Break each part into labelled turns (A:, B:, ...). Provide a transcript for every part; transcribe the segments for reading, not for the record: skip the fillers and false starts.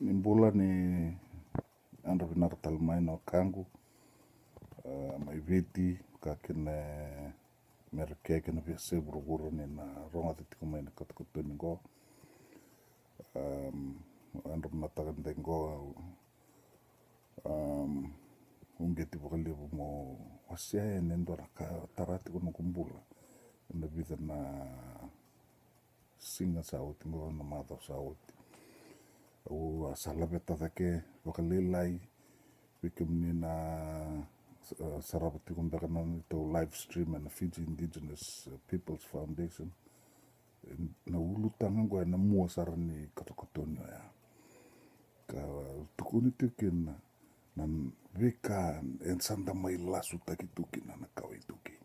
A: Nimbula ni ando pinakatalmai no kangu kaiViti kakine merke kina piase buru ni na ronga tiko mai na katakutuni go ando pinatakan tengo ungeti vakalivu mo wasia nendo na tarati kono kumbula na vida na singa sauti mo na mata sauti o sala beta dake vakalilai wikim na sara kumbakana to live stream and Fiji Indigenous Peoples Foundation na ulutanga go na mua sara ni katokotonyo ya ka tukuni tikina na vika en santa mai lasutaki tukina na kaiViti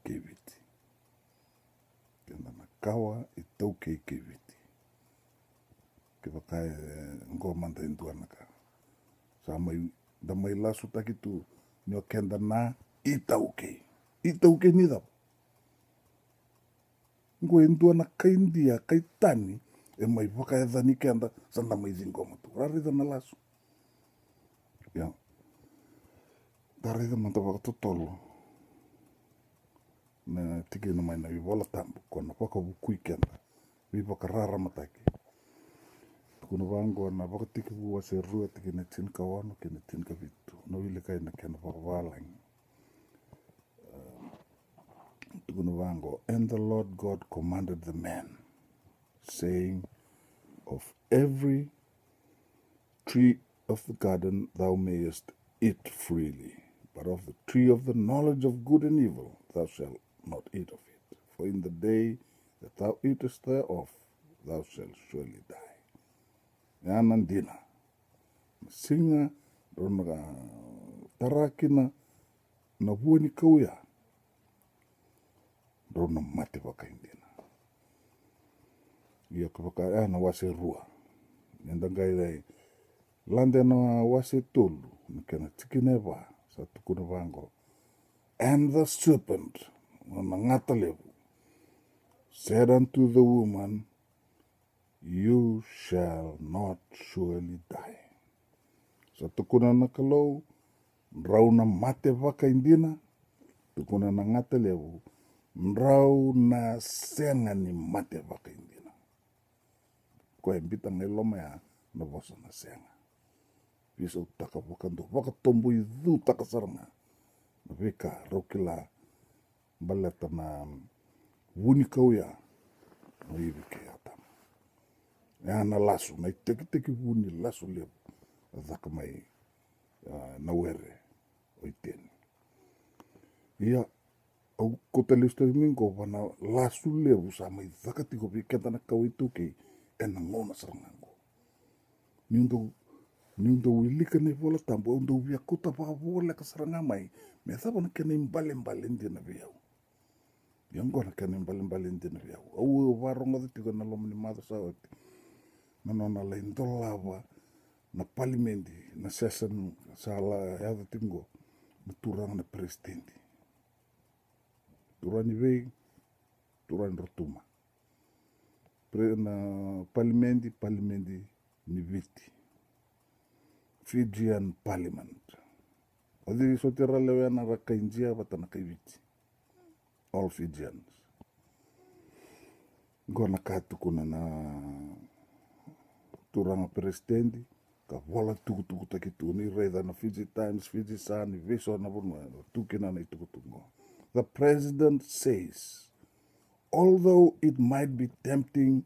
A: kaiViti kena na kawa itauke kaiViti ke vakai ngo manta induana ka sa mai da mai lasutaki tu nyo kenda na itauke ni da ngo induana kaindia kaitani e mai vakai dani kenda santa mai zingo matu rarida na lasu ya darida manta vakatotolo na tiki na mai na vivola tambu kona vakavukui kenda vivakarara mataki kuna vango na vakatekivu wase rua tiki na tin kawano kina tin kavitu na wile kai na kena vakavalang kuna vango and the Lord God commanded the man saying of every tree of the garden thou mayest eat freely, but of the tree of the knowledge of good and evil thou shalt not eat of it. For in the day that thou eatest thereof, thou shalt surely die. Yanandina, singa ronaga tarakina na vuani kauya rona mate vakaindina. Ia kavaka na wase rua. Nendangai dai lande na wase tolu nikana tikineva sa tukuna vango. And the serpent na ngatalevu said unto the woman, you shall not surely die. Sa tukuna na Kalou ndrau na mate vakaindina tukuna na ngatalevu ndrau na senga ni mate vakaindina. Ko embita ngeloma ya na vosa na senga. Bisa utaka vakando vakatombo idhu takasaranga. Na veka rokila baleta na wuni kauya na ivike atama. Ya na lasu na iteki wuni lasu lebu dhaka mai na were oiteni. Ia au kotelisto mingo wana lasu lebu sa mai dhaka tiko viketa na kaiViti ena ngona sarangango. Niundo wilika ne vola tambo undo via kuta vola kasaranga mai me thaba na kene mbale ndina viau. Yango na kene mbale ndina viau. Au varonga tiko na lomni mother sauti. Na la indolava na parliamenti na session sala ya tingo na turanga na presidenti. Turani vei turani rotuma. Na parliamenti ni viti. Fijian Parliament. Adi sotira lewe na rakainjia vata na kaiViti. All Fijians. Gona katu kuna na turanga presidenti. Ka vola tuku takitu ni reida na Fiji Times, Fiji Sun, viso na vunwa. Tukina na itukutungo. The president says, although it might be tempting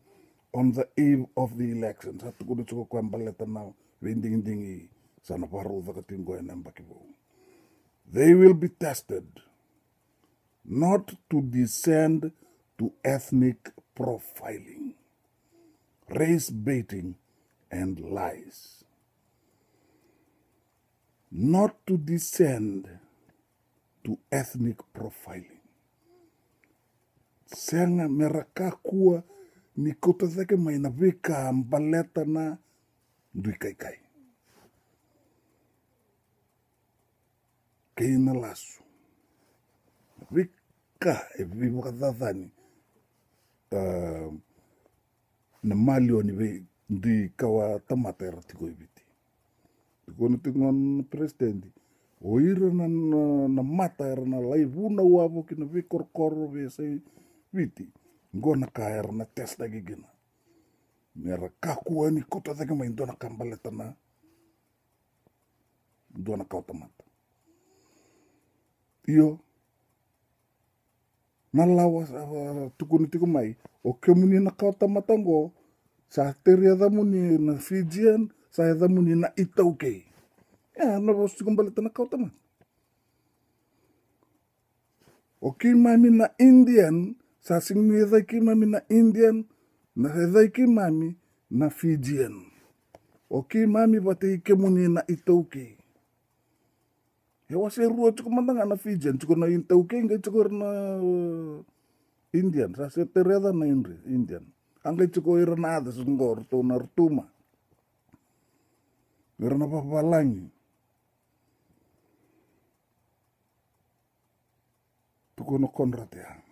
A: on the eve of the elections, hatukuna chuko kwa mbaleta na vending sana paru vakatingo en ambakivo. They will be tested not to descend to ethnic profiling, race baiting, and lies. Not to descend to ethnic profiling. Senga merakakua ni kota zake maina vika mbaleta na ndui kai. Kina lasu. Vika e viva kadhani na mali oni di kawa tamata era tiko iviti. Tiko na tingon presidenti. O ira na mata era na laivuna uavo kina vi korkoro vi sai viti. Ngona ka era na testa gigina. Nera kakua ni kuta thaka mai ndona kambaleta na ndona kautamata. Iyo na lawa tukuni tiku mai o kemuni na kautamata ngo sa teria muni na Fijian sa muni na Itauke. Ya na bostu kambaleta na kautamata. O kimami na Indian sa singmi kimami na Indian na kimami na Fijian. O kimami bate kemuni na Itauke. Ya wase rua cukup mandanga na Fijian, cukup na Itauke ngai cukup na Indian, sa se tereda na Indian. Angkai cukup ira na ada sungor to na rtuma. Ira na papalangi. Tuko no Conrad ya.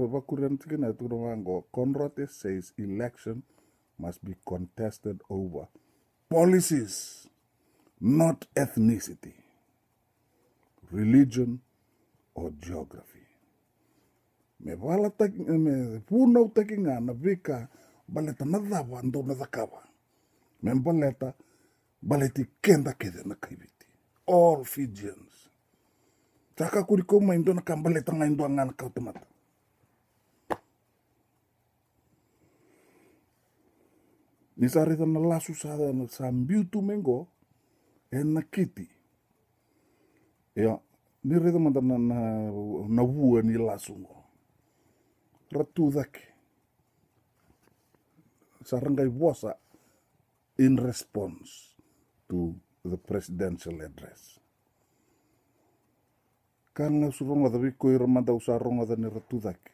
A: Vakurian tikina tu wango. Conrad says election must be contested over policies, not ethnicity, religion, or geography. Me wala me punau takinga na vika baleta na dava ndo na dakawa. Me baleta baleti kenda keda na kaiViti. All Fijians. Taka kuriko ma ndo na kambaleta nga ndo nga na kautamata. Nisarita na Lasu sa mbiutu mengo na kiti. Ya, ni reda manda na vua ni Lasu ngo. Ratudaki. Sarangai vosa in response to the presidential address. Kanga suronga da viko ira manda usaronga da ni ratudaki.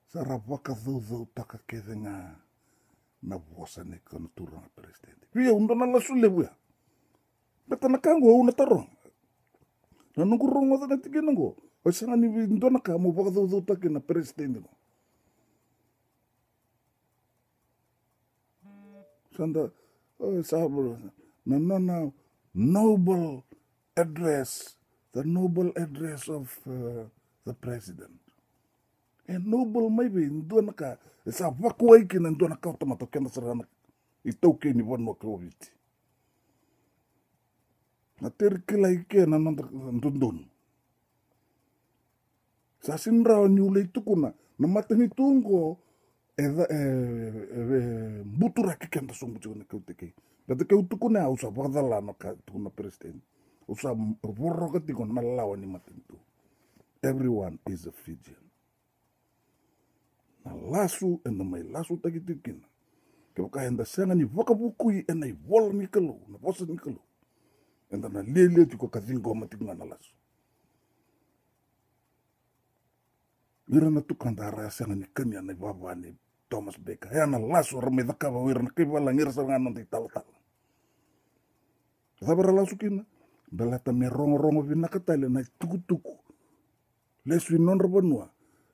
A: Sara vakadodonutaki keda nga na vosa ni konatura na presidente. Via undo na Lasu lebu ya. Beta na kango una tarong. Na nungu rongo da natiki nango. O sanga ni ndona ka mo vakadodonutaki na presidente ngo. Sanda sabu na nona noble address, the noble address of the president. And noble maybe ndona ka sa vakuai kina ndona ka tomato kena sarana Itauke ni vanua kaiViti. Na terkila ike na dodonu. Sa sinra liuliu tukuna na matani tungo butura kikenda songu chukuna kauteke. Bata kautukuna usa vakadala no ka tukuna president. Usa vorroka tiko na lawa ni matani tu. Everyone is a Fijian. Na Lasu and mai Lasu takitikina. Kaya kahenda sanga ni vakabukui and na vola ni Kalou, na vosa ni Kalou. And na liuliu tiko kathingo matinga na Lasu. Ira na tukandara sanga ni kanya na baba ni Thomas Baker. Hea na Lasu rame dhakava wira na kaivala ngira sanga nanti tala-tala. Thabara Lasu kina. Belata me rongo-rongo vinakatale na tuku-tuku. Lesu nodra vanua.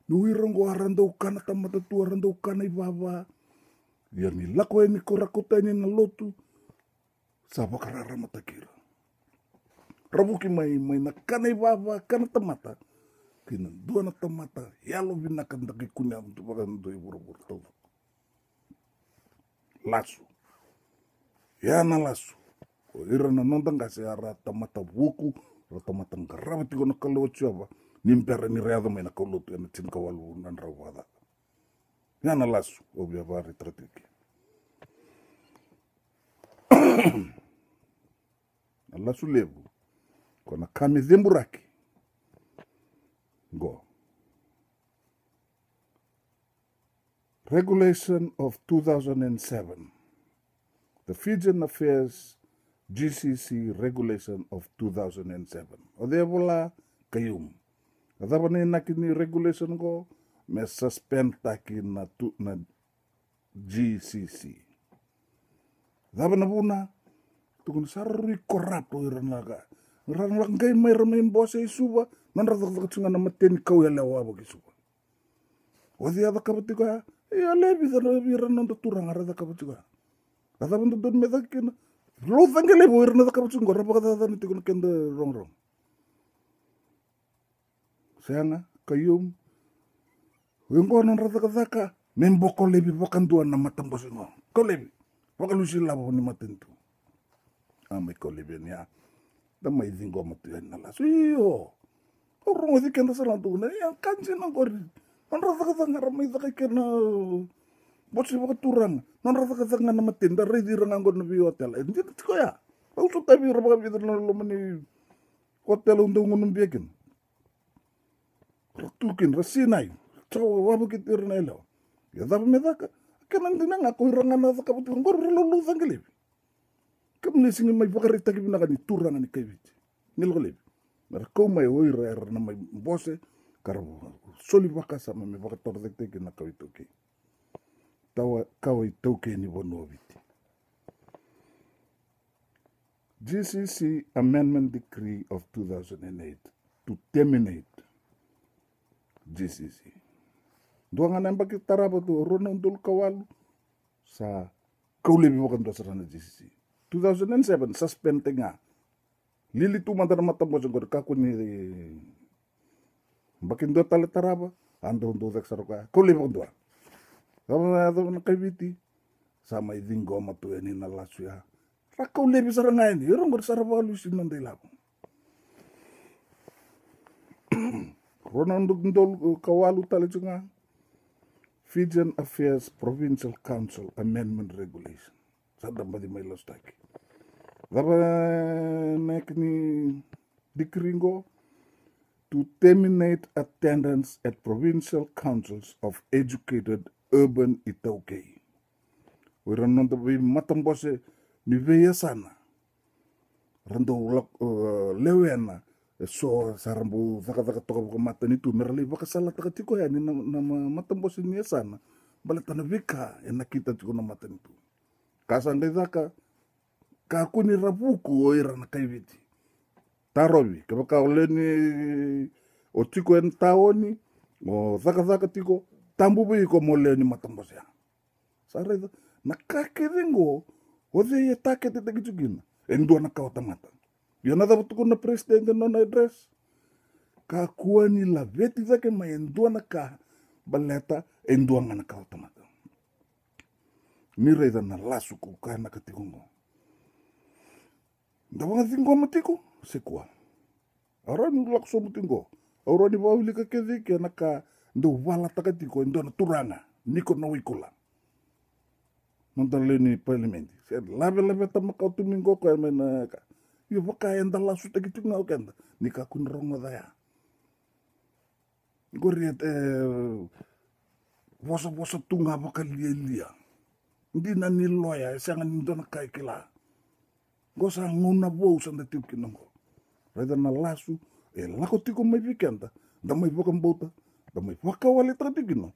A: Nuirango arandau kana tamata tu arandau kana I baba. Ia ni lako ni korakota ni na Lotu. Sa vakarara matakira. Rabuki mai na kana I baba kana tamata. Kina dua na tamata yalo vinakandaki kunya untuk pakanto I buru-buru tau. Lasu. Ya na Lasu. O ira na nondang kasi ara tamata buku. Ra tamata ngarabati ko na Kalou siapa. Nimpera ni reado mai na kaiLotu ya na tinkawalu na rawada. Ya na Lasu. O biavari Politiki. Na Lasu lebu. Kona kami zemburaki. Go. Regulation of 2007. The Fijian Affairs GCC Regulation of 2007. O de vola kayum. Adaba ni nakini regulation go me suspend taki na GCC. Adaba na buna tukun sarri korapto iranaga. Rangai mai ramain bosa isuba. Nanra takatsinga na mateni kau ya lewa bagi suba. O de ada kabatika Ia lebi vira nanda turang arada kapachuga. Kata bantu don meta kena. Lo tangele bo irna kapachuga rapa kata ni tikun kenda rong. Sayanga kayum. Wengko nan rata kata memboko lebi vakantua na matambos ngo. Ko lebi. Vakalusi labo ni matentu. Amai ko lebi niya. Damai zingo matu na Lasu. Iyo. Orang itu kena salah tu. Yang kanji nang kori. Non rata kata ngaramai tak kena. Bos ibu keturang. Non rata kata ngana matin. Dari di ranganggon nabi hotel. Ini tiko ya. Aku suka tapi rapa kapi terlalu mani hotel untuk ngunum biakin. Raktukin rasinai. Cawa wabu kita irnelo. Ya tapi mereka. Kena nanti nang aku rangan nasa kapu turang. Kau lalu sangkelip. Kamu nisingin mai vaKarisito bina ni turang ni kaiViti. Nilo lebi. Mereka mai oira na mai bose karo soli vaka sama me vakadodonutaki na kaiViti. Tawa kawai tauke ni Vanua viti. GCC Amendment Decree of 2008 to terminate GCC. Duangan nembak tarapa tu rona untuk kawalu sa kaulebi wakan dosarana GCC. 2007 suspend tengah. Lili tu mantan mata mo jengor kaku ni bakin do tale taraba ando do tek saroka ko le bondwa kamu kaiViti sama idingo matu ni na Lasu ya rakau le bisara ngai ni orang bersara balu sinan de lapo Ronando ndol kawalu tale junga Fijian Affairs Provincial Council Amendment Regulation sadam badi mai lasutaki. Daba nek ni dikringo to terminate attendance at provincial councils of educated urban itauke. Wiran to be matambose ni veya sana. Rando lewena so sarambu vaka toka mata ni tu merli vaka sala tiko ya ni nama matambose ni sana. Balatana vika ena kita tiko na mata ni tu. Kasande zaka kakuni rabuku oira na kaiViti. Tarobi, kapaka oleni o tiko en taoni, o zaka tiko, tambubi ko moleni matambosya. Sara na kakiringo, o ze yetake te tekijugina, endua na kautamata. Yana da butuko na presidente nona address, kakuani la veti zake ma endua na ka baleta, endua na kautamata. Nire na Lasu kukana katikungo. Dawa tinggo matiko sekua. Aran lakso mutingo. Aran ni bawili ka kedi ke naka ndo wala takatiko ndo na turanga niko na wikula. Nondale ni parliament. Lave tamakau tumingo ko mena ka. Yo vaka enda Lasu takitu ngau kenda. Nika kun rongo daya. Goriet wosa tunga vaka lia. Ndi na ni loya sanga ndo na kai kila. Gosa nguna bou sanda tiu kinongo. Reda na Lasu, lako tiko mai vikenda, da mai vakabauta, da mai vakawale tradigino.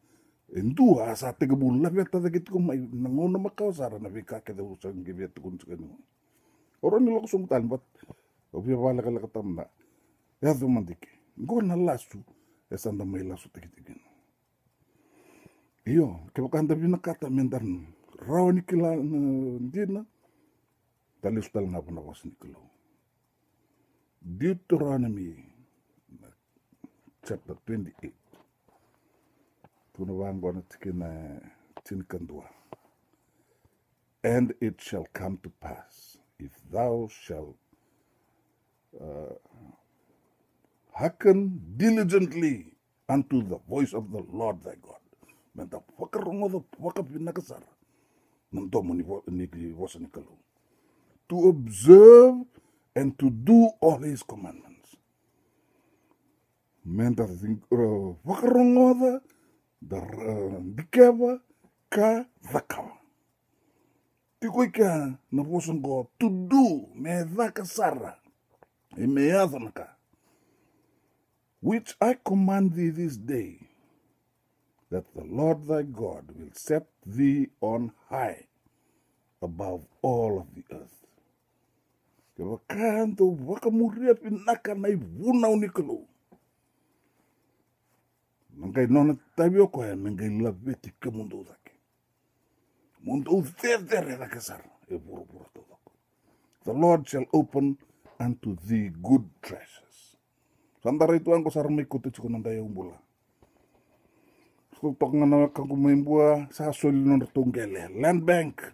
A: Endua asa tega bula veta da tiko mai ngona makau sara na vika keda usang givet kun tsukani. Orang ni lako sumutan bat, obia wala kala katamna. Ya do mandike. Gona Lasu, sanda mai Lasu takitigino. Iyo, kebakanda binakata mendan rawani kila ndina. Tali sutal na puna was ni Kalou. Deuteronomy chapter 28. Tuna wango na tikina tinikandua. And it shall come to pass, if thou shalt hearken diligently unto the voice of the Lord thy God. Menta wakarongo the wakapinakasara. Nandomo ni wasa ni Kalou. To observe and to do all his commandments. Menta vakarongoda da dikeva ka vakawa. Tiko ika na vosango to do me vaka sara e me yadhanaka, which I command thee this day, that the Lord thy God will set thee on high above all of the earth. Wakanto wakamuria pinaka na ivuna unikalo. Nangai nona tabio ko ya nangai labeti ke mundo dake. Mundo there da kesar e buru todo. The Lord shall open unto thee good treasures. Sandara itu angko sarmi ko tuchiko nandaya umbula. Tok ngana kangu maimbua sa soli non tongele land bank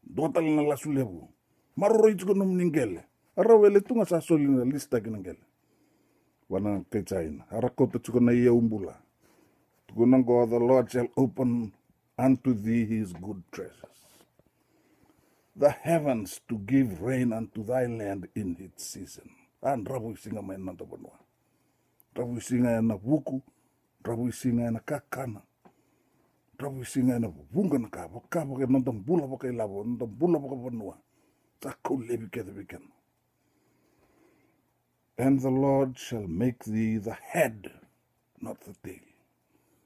A: dotal na Lasu lebu maroro itu ko nom ningele arawele tunga sa soli na lista kinangele wana kechaina arakoto tuko na iya umbula tuko nango the Lord shall open unto thee his good treasures, the heavens to give rain unto thy land in its season. And rabu singa mai nanta Vanua, rabu singa na vuku, rabu singa na kakana, rabu singa na bunga na ka vakaba ke nanta bula vakailavo nanta bula vakaVanua tako lebi ke the weekend. And the Lord shall make thee the head, not the tail.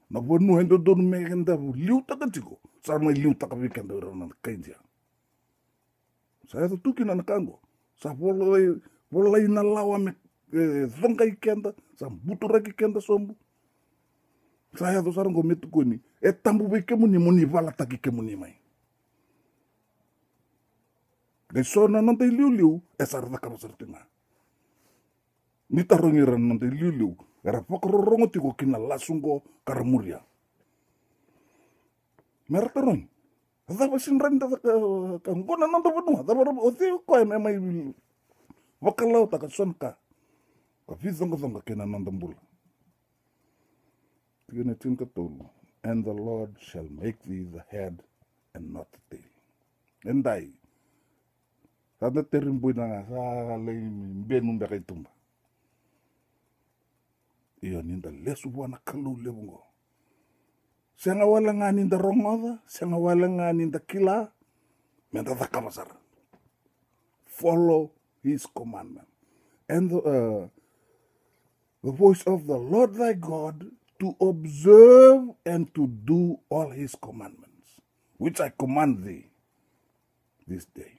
A: Na Vanua and dodonu me kenda liu tiko, sar mai liu taka weekend na kaindia. Saya tu tuki na kango, sa volai na lawa me zongai kenda, sa butura ki kenda sombu. Saya tu sarang go metu koni, tambu be kemuni muni vala taki kemuni mai. De sona nante liuliu, sara da kama sartinga. Ni tarongiran nante liuliu, era pokororongo tiko kina lasungo karamuria. Merah tarong. Dava sinranda ka ngona nanda Vanua, dava othio ko me mai vaKaLotu ka sonka. Ka fizonga kena nanda mbula. Tigene tinka tolu. And the Lord shall make thee the head and not the tail. Endai. Sada terimbu na sa le benu mbeka itumba. Iyo ninda lesu wana Kalou lebungo. Sianga wala nga ninda rongoda, sianga wala nga ninda kila, menda vakabasar. Follow his commandment. And the voice of the Lord thy God to observe and to do all his commandments, which I command thee this day.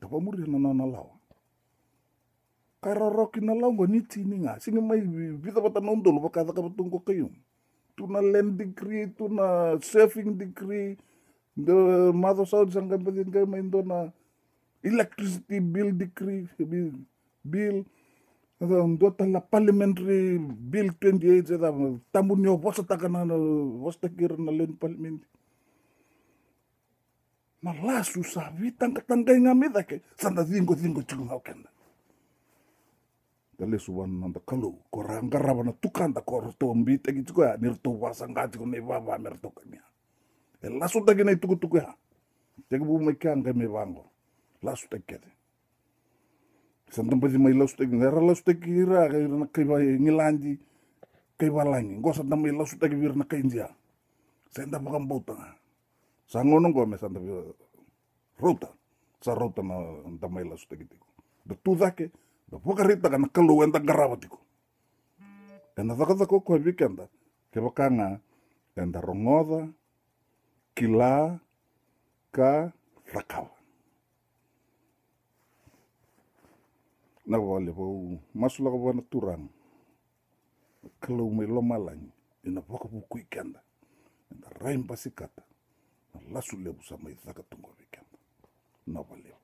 A: Kapamuri na lawa. Karoroki na lawa ni tininga. Singa may vita bata nondolo baka kabatungo kayo. Tuna land decree, tuna surfing decree, the mother Saudi sang kampatin kayo may na electricity bill decree, bill, dota la parliamentary bill 28, tamu nyo wasa takana wasa takira na len parliament. Na Lasu sa vitang katangay nga midake, sanda zingo chunga okenda. Lesu nanda Kalou, korang karaba na tukanda korto mbite gitu ya, nirto wasang gaji ko ne baba merto kanya. Lasutaki na tuku ya. Jadi bu mekan kami bango. Lasutaki. Santam pasi mai lasutaki, ngara lasutaki ira na kaiba ngilandi kaiba langi. Ngo santam mai lasutaki vir na kaindia. Senda vakabauta. Sangono ngo me santam rota. Sa rota na tamai lasutaki tiko. Do dake da vaKarisito kana Kalou enda garavatiko. Enda vakatako ko weekenda ke vakanga enda rongoda kila ka rakava. Na wale po masula ko na turang. Kalou me lomalang ina vakapuku weekenda. Enda rain pasikata. Na Lasu lebu sa mai thakatungo weekenda. Na wale.